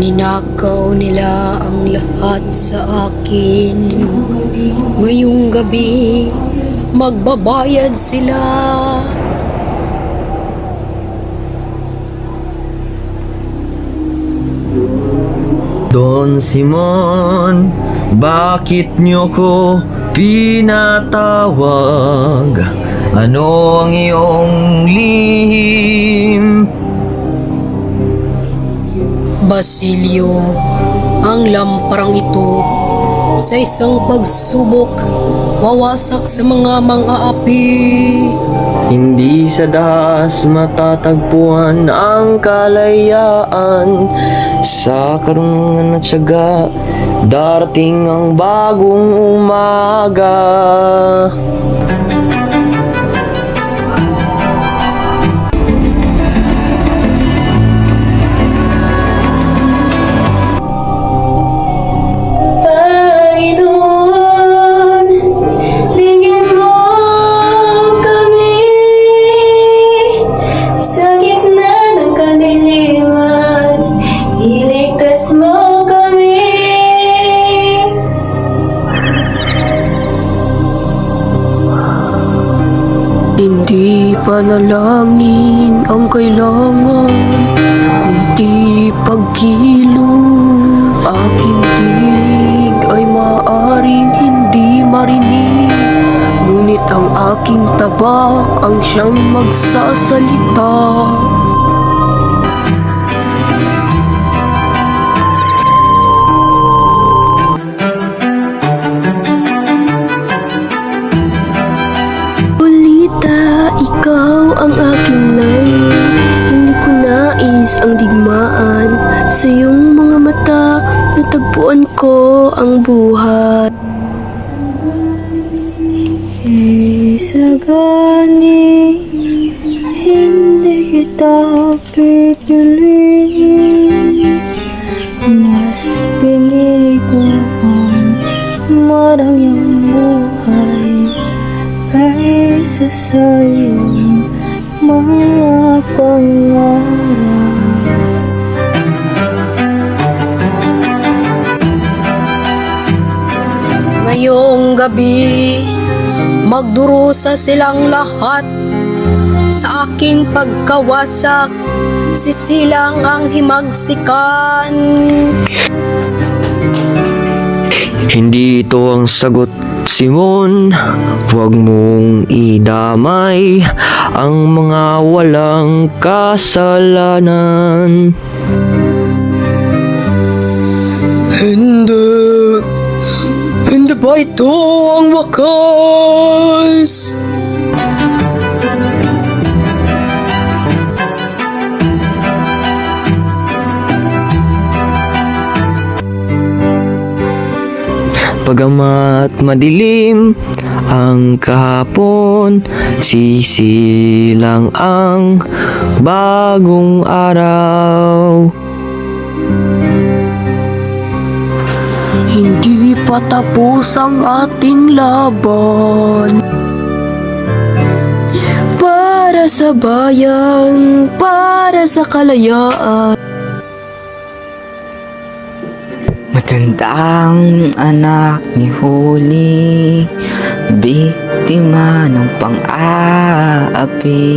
Ninakaw nila ang lahat sa akin. Ngayong gabi, magbabayad sila. Don Simon, bakit niyo ko pinatawag? Ano ang iyong lihim? Basilio, ang lamparang ito sa isang pagsubok wawasak sa mga mang-aapi. Hindi sa dahas matatagpuan ang kalayaan. Sa karunungan at tiyaga, darating ang bagong umaga. Panginoon, tingin mo kami sa gitna ng kadiliman, iligtas mo kami. Hindi panalangin ang kailangan, kundi pagkilom. Aking tinig ay maaaring hindi marinig, ngunit ang aking tabak ang siyang magsasalita. Lolita, ikaw ang aking langit. Hindi ko nais ang digmaan. Sa iyong mga mata, natagpuan ko ang buhay. Isagani, hindi kita pipiliin. Mas pinili ko ang marangyang buhay kaysa sa iyong mga pangarap. Ngayong gabi, magdurusa silang lahat. Sa aking pagkawasak, sisilang ang himagsikan. Hindi ito ang sagot, Simon. Huwag mong idamay ang mga walang kasalanan. Hindi ba ito ang wakas? Pagamat madilim ang kahapon, sisilang ang bagong araw. Hindi pa tapos ang ating laban. Para sa bayan, para sa kalayaan. Matandang anak ni Huli, biktima ng pang-aapi.